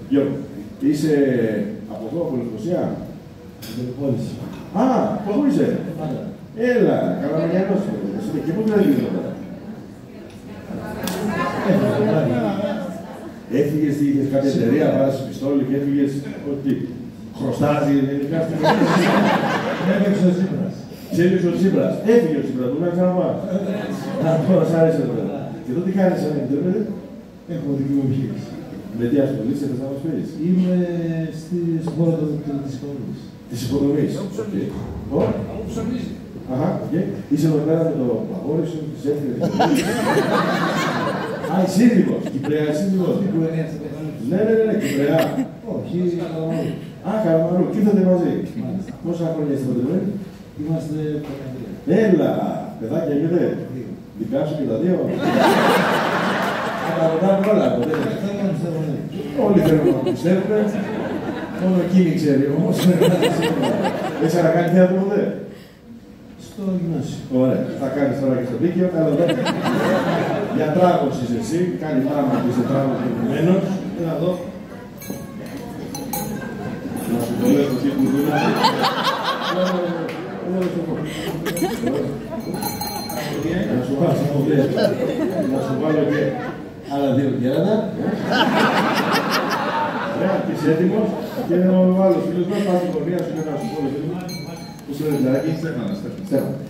Γιώργο, είσαι από εδώ, από Λευκοσία? Α, πού είσαι? Έλα, Καλαμαριανός. Και πού δηλαδή εδώ πέρα? Έφυγες, είχες κάποια εταιρεία, βάζεις πιστόλι και έφυγες, ότι χρωστάζει, γενικά στην Έφυγε ο Τσίπρας. Ξέλιξε ο Τσίπρας. Έφυγε ο Τσίπρας, του να ξαναπάς. Τώρα σ' άρεσε εδώ πέρα. Και εδώ τι κάνεις, αν επιτρέπετε? Έχω δική μου επιχείρηση. Με τι ασχολείσαι, θες να μας πεις? Είμαι στον χώρο της οικονομίας. Της οικονομίας. Όπου ψωνίζει. Αχα, οκ. Είσαι εδώ πέρα με το αγόρι σου, της έφυγες. Α, η σύντριμος, Κυπρέα σύντριμος. Ναι, Κυπρέα. Όχι, Καλαμαρού. Α, Καλαμαρού, και ήρθατε μαζί. Πόσα χρόνια είστε παντρεμένοι? Είμαστε 13. Έλα, παιδάκια έχετε? Δικά σου και τα δύο. Τα ρωτάνε όλα, ποτέ. Όλοι θέλουν να πιστεύουν. Μόνο εκείνη ξέρει όμως. Δεν ξανακάνει θέατρο ποτέ? Στο γυμνάσιο. Ωραία. Θα κάνεις τώρα και στο Λύκειο, καλά δεν. Για τράγος είσαι εσύ, κάνει πράγμα και είσαι τράγος προηγουμένος. Έλα εδώ. Να σου το λέω το τι που δούλα. Να σου βάλω και άλλα δύο κέρατα. Ωραία, και είσαι έτοιμος. Και ο άλλος φίλος μας πάει στην γωνία σου και να σου πω το φίλο. Πώς το λένε, Λαράκη? Στέφανα.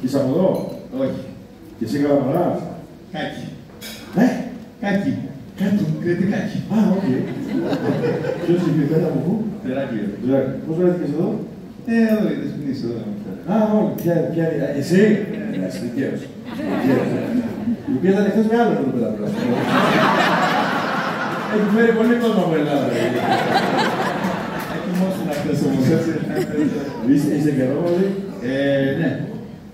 Είσαι από εδώ? Όχι. Και εσύ Καλαμαράς? Κάκι. Κάκι. Κρετικάκι. Α, οκ. Ποιος συγκεκριμένα από πού? Τεράκλειο. Πώς βρέθηκες εδώ? Εδώ είδες πριν είσαι εδώ. Α, όχι. Ποια είναι? Εσύ? Είσαι δικαίος. Η οποία ήταν εχθές με άλλον εδώ πέρα. Έχει φέρει πολύ κόσμο από Ελλάδα. Ετοιμόσουν αυτές όμως, έτσι. Είσαι καιρό μαζί? Ναι.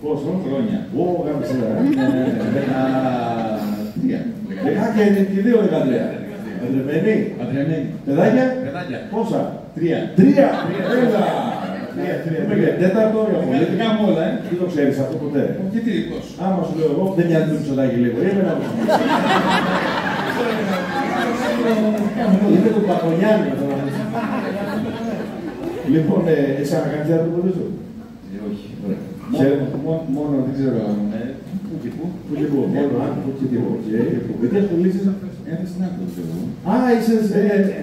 Πόσο? Χρόνια. Ω, γάμι σήμερα. 13. Και δύο 13. Παντρεμένοι? Παντρεμένοι. Παιδάκια? Παιδάκια. Πόσα? 3. Τρία! Έλα! Είμαι και τέταρτο για πολύ. Κάνουμε όλα, Τι το ξέρεις αυτό ποτέ? Και τι δικός. Άμα σου λέω εγώ, δεν μοιάζει το Μητσοτάκη λίγο. Είμαι να μου σου πεις. Είμαι του Παπαγιάννη με τον άνθρωπο. Λοιπόν, εσύ ανακάνεις θέατρο ποτέ σου? Όχι. Μόνο δεν ξέρω. Πού και πού. Πού και πού. Μόνο αν, πού και πού. Με τι ασχολείσαι? Ένα στην άκρη του εγώ. Α, είσαι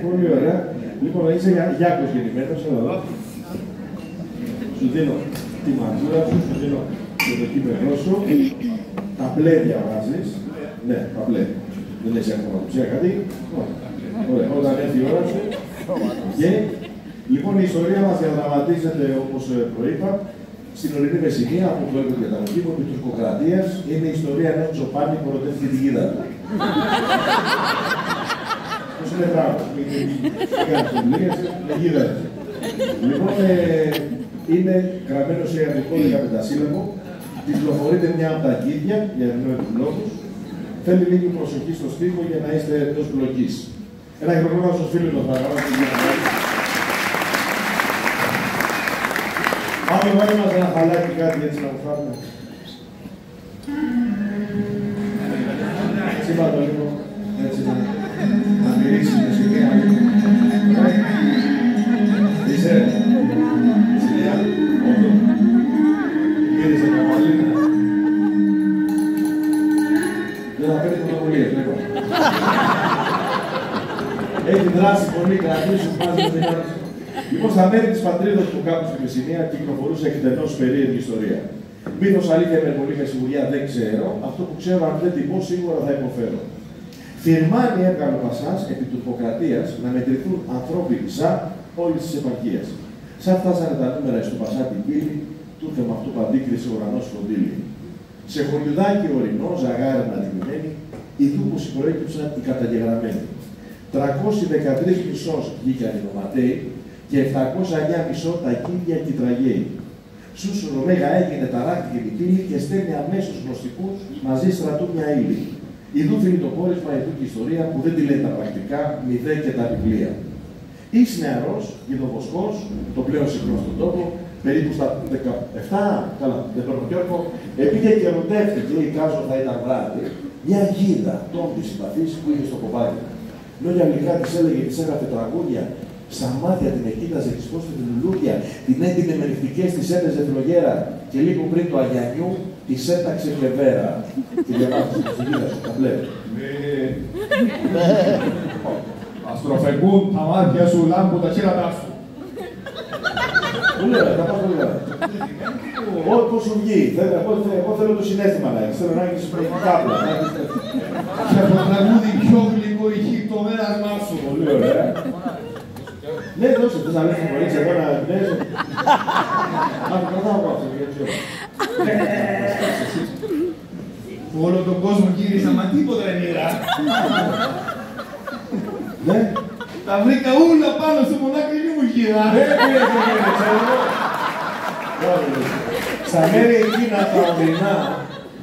πολύ ωραία. Λοιπόν, είσαι Γιάκος γεννημένος, έλα εδώ. Σου δίνω τη μαντούρα σου, σου δίνω και το κύπελό σου. Τα πλέ διαβάζεις. Ναι, τα πλέ. Δεν έχεις ακόμα ψία κάτι. Ωραία, όταν έρθει η ώρα σου. Και λοιπόν η ιστορία μας διαδραματίζεται όπως προείπα στην ορεινή Μεσσηνία από το έργο για τα μοτίβο της τουρκοκρατίας. Είναι η ιστορία ενός Τσοπάνη που ρωτεύτηκε τη γίδα του. Πώς είναι μπράβο. Είναι γίδα του. Λοιπόν, είναι γραμμένο σε ιατρικό 15 σύλλαβο. Κυκλοφορείται μια από τα αρχίδια για ευνόητους λόγους. Θέλει λίγη προσοχή στο στίχο για να είστε εντός μπλοκής. Ένα χειροκρότημα στους φίλους μας, παρακαλώ. Πάμε βάλει μας ένα χαλάκι κάτι έτσι να μου φάμε. Έτσι πάω το λίγο. Έτσι να μυρίσει με σιγά. Είσαι. Σιγά. Όχι. Γύρισε καπαλίνα. Δεν θα παίρνει πρωτοβουλίες, βλέπω. Έχει δράσει πολύ, κρατήσουν μαζί με την άλλη. Λοιπόν, στα μέρη της πατρίδος του κάπου στη Μεσσηνία κυκλοφορούσε εκτενώς περίεργη ιστορία. Μήπως αλήθεια υπερβολή με σιγουριά δεν ξέρω, αυτό που ξέρω αν δεν την πω σίγουρα θα υποφέρω. Φιρμάνι έβγαλε ο Πασάς επί τουρκοκρατίας να μετρηθούν ανθρώποι ζα όλης της επαρχίας. Σαν φτάσανε τα νούμερα στο Πασά την πύλη, του ήρθε με αυτού παντίκρισε ο ουρανός φροντίλη. Σε χωριουδάκι ορεινό, ζαγάρι αναδειμμένη, ειδού που συμπροέκυψαν οι καταγεγραμμένοι. 313 μισός βγήκαν οι νοματέοι και 709 μισό τα κύρια και οι τραγαίοι. Σούσου Ρωμέγα έγινε ταράκτη και πύλη και στέλνει αμέσως γνωστικούς μαζί στρατού μια ύλη. Ιδού φιλιτοπόρισμα, ειδού και ιστορία που δεν τη λένε τα πρακτικά, μηδέ και τα βιβλία. Εις νεαρός, γιδοβοσκός, το πλέον συχνό στον τόπο, περίπου στα 17, καλά, δεν παίρνω Γιώργο, επειδή και ερωτεύτηκε, εικάζω θα ήταν βράδυ, μια γίδα τόμπη συμπαθής που είχε στο κοπάδι. Λόγια γλυκά της έλεγε, της έγραφε τραγούδια. Στα μάτια την εκοίταζε, της πρόσφερε την λουλούδια, την έντυνε με νυχτικές, της έντεζε φλογέρα. Και λίγο πριν το Αγιανιού, της έταξε φλεβέρα. Τη διαβάζεις, τη γύρασε, τα βλέπει. Αστροφεγγούν τα μάτια σου, λάμπουν τα χείρατά σου. Πολύ ωραία, τα πάω πολύ ωραία. Πώς σου βγει, εγώ θέλω το συνέστημα να έχεις, θέλω να έχεις κάπλα. Και από το τραγούδι πιο γλυκό ηχεί το μέρασμά σου. Πολύ ωραία. Ναι, δώσε, θες να λες το κορίτσι εδώ να εμπνέεσαι. Μα το κρατάω κάτω, γιατί Όλο τον κόσμο γύρισα, μα τίποτα δεν είδα. ναι. Τα βρήκα όλα πάνω στο μονάκριβη μου γύρα. Στα μέρη εκείνα τα ορεινά,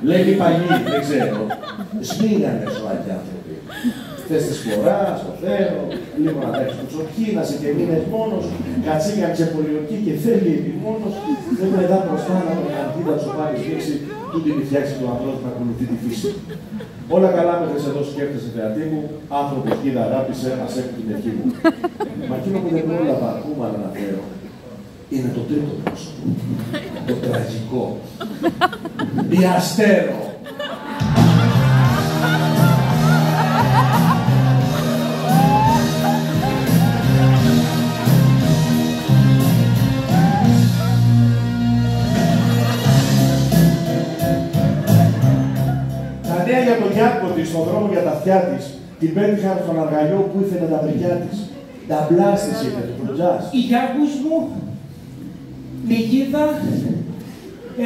λέει παλιοί, δεν ξέρω, σμίγανε ζωάκια άνθρωποι. Θες τη φορά, στο θέρο, λίγο να τρέξεις το ξοχύνασε και μείνες μόνος, κατσίγαν σε πολιορκή και θέλει επιμόνος, δεν με δά μπροστά να τον αντίδα του πάρει φύξη, του την φτιάξει του ανθρώπου να ακολουθεί τη φύση. Όλα καλά μέχρι εδώ σκέφτεσαι, θεατή μου, άνθρωπος κοίτα αγάπησε, ας έχουν την ευχή μου. Μα εκείνο που δεν πρόλαβα ακόμα να αναφέρω, είναι το τρίτο πρόσωπο. Το τραγικό. Διαστέρω. Τα νέα για τον Γιάκο της, στον δρόμο για τα αυτιά της, την πέτυχαν στον αργαλιό που ήθελε τα βρικιά της. Τα μπλάστησε και του προτζάς. Η Γιάκους μου, Νικήτα,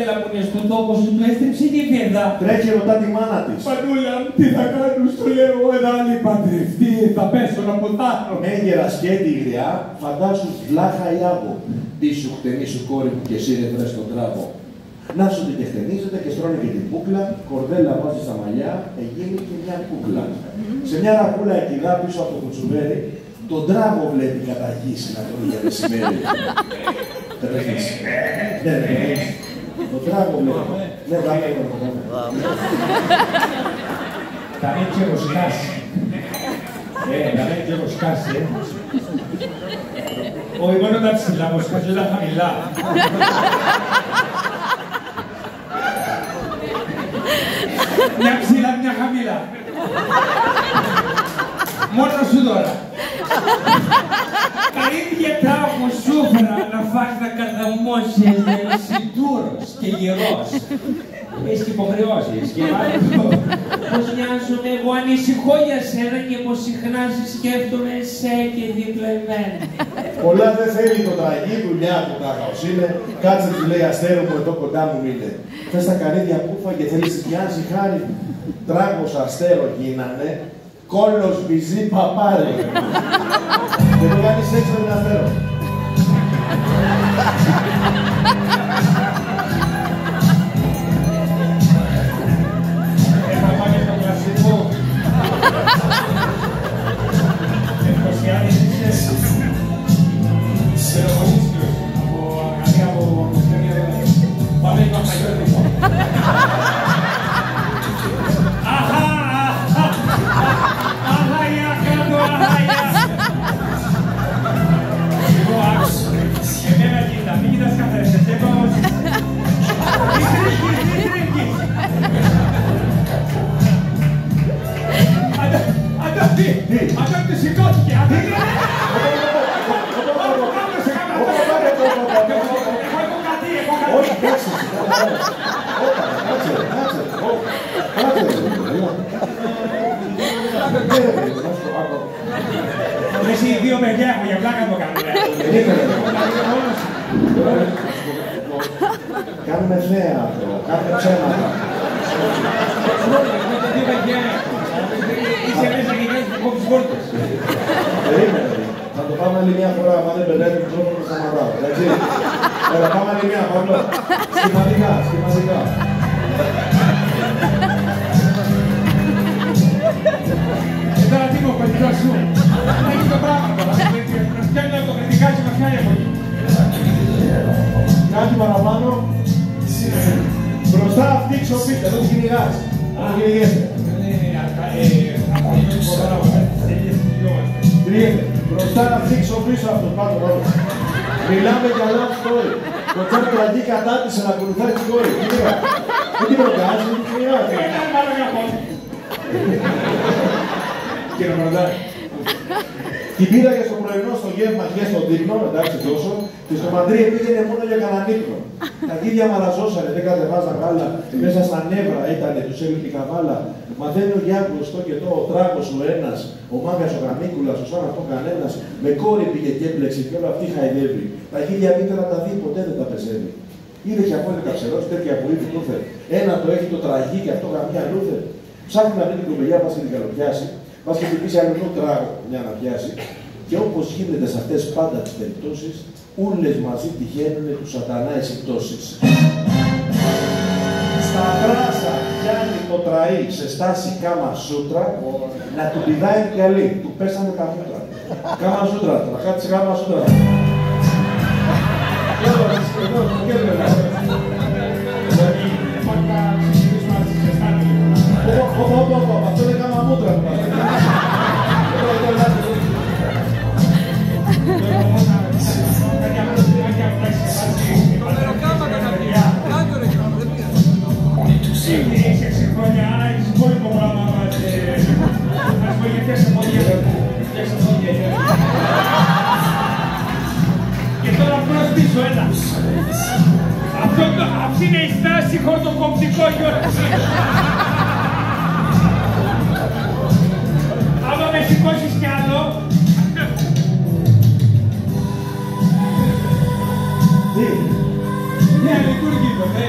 έλα που είναι στον τόπο σου, του έστρεψε τη βίδα. Τρέχει ρωτά τη μάνα της. Παντούλα, τι θα κάνω, στο λέω, ένα άλλη παντρευτεί, θα πέσω να ποτάρω. Έγκαιρα σκέτη γριά, φαντάσου βλάχα ή άγω. Τι σου χτενή σου κόρη μου και εσύ δεν βρες τον τράβο. Να σου και χτενίζεται και στρώνει και την κούκλα, κορδέλα βάζει στα μαλλιά, εγίνει και μια κούκλα. Σε μια ρακούλα εκειδά πίσω από το κουτσουβέρι, τον τράγο βλέπει κατά γης να τρώει για μεσημέρι. Δεν έχεις. Ναι, δεν έχεις. Τον τράγο βλέπει. Ναι, δάμε. Τα μην και βοσκάσει. Τα μην και βοσκάσει. Όχι μόνο τα ψηλά, βοσκάζει τα χαμηλά. Μια ψηλά, μια χαμηλά. Μόνο σου τώρα. Τα ίδια τα έχω σούφρα να φας να καταμώσεις να είσαι ντούρος και γερός. Έχεις και υποχρεώσεις και μάλιστα πως νοιάζομαι εγώ ανησυχώ για σένα και πως συχνά σε σκέφτομαι σε και δίπλα εμένα. Πολλά δεν θέλει το τραγή δουλειά του τάχαος είναι. Κάτσε του λέει αστέρο μου εδώ κοντά μου μείνε. Θες τα καρύδια που φάγε, θέλεις πιάσει χάρη. Τράγος αστέρο γίνανε, κόλλος βυζί παπάρι. Δεν το κάνεις έξω με αστέρο. Θα πάμε στο κλασικό. Εντυπωσιάδης είσαι. Στερεογονίσκιος. Από αγαλία από μουσικανία δεδομένη. Πάμε λίγο απαγιώτικο. Αχα! Αχαγιά κάτω, αχαγιά! Λοιπόν, άκουσα. Εμένα κοίτα, μην κοιτάς καθένα. Και πώς... Μη τρέχεις. Αντώνη, σηκώθηκε! Όχι, κάτσε. Εσύ δύο παιδιά έχω για πλάκα το κάνω. Κάνουμε θέα, κάνουμε ψέματα. Δύο παιδιά έχω. Είσαι μέσα και κάνεις κόψεις πόρτες. Περίμενε. Θα το πάμε άλλη μια φορά, άμα δεν μπερδεύει τον τρόπο που σταματάω. Εντάξει. Έλα, πάμε άλλη μια, Παύλο. Σχηματικά, σχηματικά. Και τώρα τι μου, παιδιά σου. Έχεις το πράγμα τώρα. Να φτιάχνει αυτοκριτικά και να φτιάχνει από εκεί. Κάτι παραπάνω. Μπροστά αυτή ξοπίτε, εδώ κυνηγάς. Αν κυνηγέσαι. Αυτό είναι πολλά. πίσω πίσω αυτό πάνω πάνω. Μιλάμε για love story. Το τσάκ τραγική κατάτησε να ακολουθάει την κόρη. Δεν την προκάζει, δεν την χρειάζεται. Κύριε Μαραντάρη. Την πήραγε στο πρωινό, στο γεύμα και στο δείπνο, εντάξει τόσο, και στο μαντρί πήγαινε μόνο για κανέναν ύπνο. Τα γίδια μαραζώσανε, δεν κατεβάζαν γάλα, μέσα στα νεύρα ήτανε, τους έλειπε η καβάλα. Μαθαίνει ο Γιάννης το και το, ο τράγος ο ένας, ο μάγκας ο Γαμίκουλας, ο σαν αυτό κανένας, με κόρη πήγε και έπλεξε και όλα αυτή χαϊδεύει. Τα γίδια μήτερα τα δει, ποτέ δεν τα πεζεύει. Είδε και από ένα καψερός, τέτοια που ήδη του φέρει. Ένα το έχει το τραγί και αυτό γαμιά λούθε. Ψάχνει να βρει την κοπελιά, πας και την καλοπιάσει. Πας και χτυπήσει αλλού τράγο για να πιάσει. Και όπως γίνεται σε αυτές πάντα τις περιπτώσεις, ούλες μαζί τυχαίνουν του σατανά οι συμπτώσεις. Στα μπράσα πιάνει το τραΐ σε στάση κάμα σούτρα, να του πηδάει την καλή. Του πέσανε τα μούτρα. Κάμα σούτρα, τώρα κάτσε κάμα σούτρα. Αυτό είναι κάμα μούτρα. Και τώρα προς πίσω, έλα. Αυτή είναι η στάση χορτοκοπτικό Γιώργη. Άμα με σηκώσεις κι άλλο. Τι? Ναι, λειτουργικό, ναι.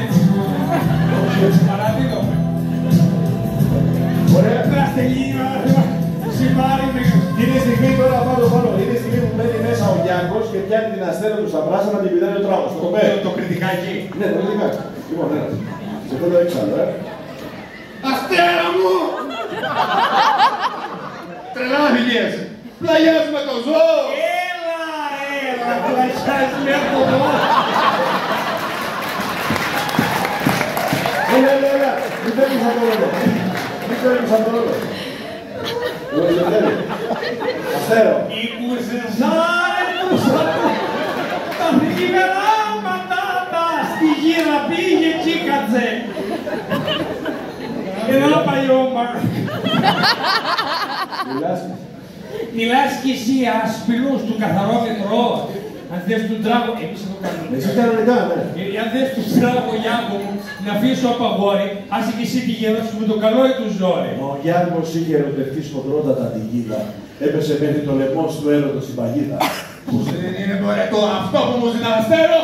Παραδείγμα. Ωραία. Τραστελίνο, σημάρι με... Είναι η στιγμή τώρα πάνω, είναι η στιγμή που μένει μέσα ο Γιάνκος και πιάνει την αστέρα του στα μπράσα να την πηδάει ο τράγος. Το κριτικάκι. Ναι, το κριτικάκι. Λοιπόν, ένα. Σε θέλω έξαλλο, Αστέρα μου! Τρελάθηκες! Πλαγιάς με το ζώο! Έλα, πλαγιάς με το ζώο! Έλα, μην φεύγεις από το ρόλο. Μην φεύγεις από το ρόλο. Αστέρο. Τα φρικημερά πατάτα στη γύρα πήγε τσίκατσε. Εδώ παλιόμα. Μιλάς κι εσύ ασπηλούς του καθαρό μετρό. Αν θες του τράγω, εμείς εδώ κάνουμε. Εσύ κανονικά, ναι. Αν θες του τράγω, Γιάννο μου, να αφήσω από αγόρι, άσε κι εσύ τη γέρα σου με το καλό ή του ζόρι. Μα ο Γιάννος είχε ερωτευτεί σκοτρότατα την γίδα. Έπεσε μέχρι το λαιμό του έρωτο στην παγίδα. Πώς δεν είναι βαρετό αυτό που μου ζητά Αστέρο!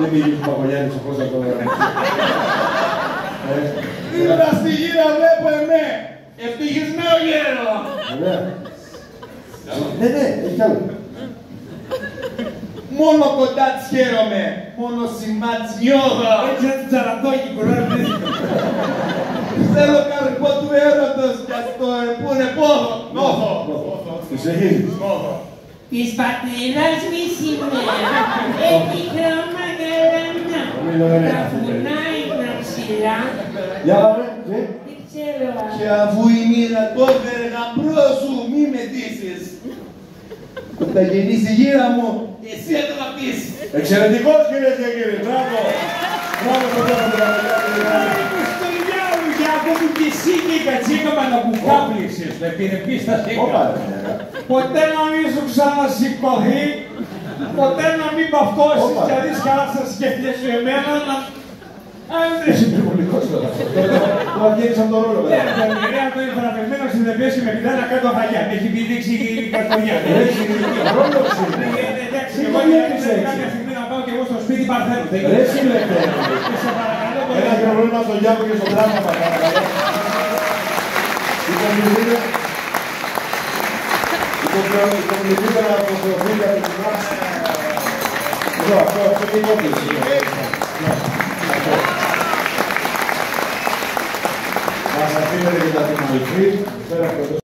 Δεν πήγε του Παπαγιάννη πώς θα το Είδα στη γύρα βλέπω εμέ! Ευτυχισμένο γέρο! Ναι, έχει κι άλλο. Μόνο κοντά της χαίρομαι, μόνο σημάτς νιώθω. Έτσι να την τσαρατόγει, κουράζει. Θέλω καρπό του έρωτος κι ας το πούνε πόδο. Νόθω. Της έχει. Της πατρίδας μη σημαία, έχει χρώμα γαλανά. Τα βουνά είναι ψηλά. Για πάμε, Δεν ξέρω αν... Και αφού η μοίρα το έφερε γαμπρό σου, μη με ντύσεις. Όταν γεννήσει η γύρα μου, εσύ θα τα πεις. Εξαιρετικός κυρίες και κύριοι. Μπράβο. Μπράβο στον κόσμο του Παπαγιάννη. Στον διάολο, Γιάννο μου, και εσύ και η κατσίκαμα να που κάπλησες, να επιρρεπείς τα σίγουρα. Ποτέ να μην σου ξανασηκωθεί, ποτέ να μην παυτώσεις και αν δεις καλά θα σκέφτεσαι εμένα να... Είσαι υπερβολικός τώρα. Το αγγέλεις από τον ρόλο. Ναι, το ευκαιρία το εμφανισμένο συνδεπέσει με πιτά να κάνω χαλιά. Με έχει πηδήξει η καρδιά. Έχει ρόλος είναι. Εντάξει, εγώ κάποια στιγμή να πάω και εγώ στο σπίτι Παρθένου. Ρε σύλλεκτε. Σε παρακαλώ πολύ. Ένα πρόβλημα στον Γιάννο και στον Τράμα παρακαλώ. Υπομιλητήρα από το Θεοφίλια και την Πράξη. Εδώ, αυτό είναι η υπόκληση. Μας αφήνετε και τα τιμωρηθεί, πέρα από το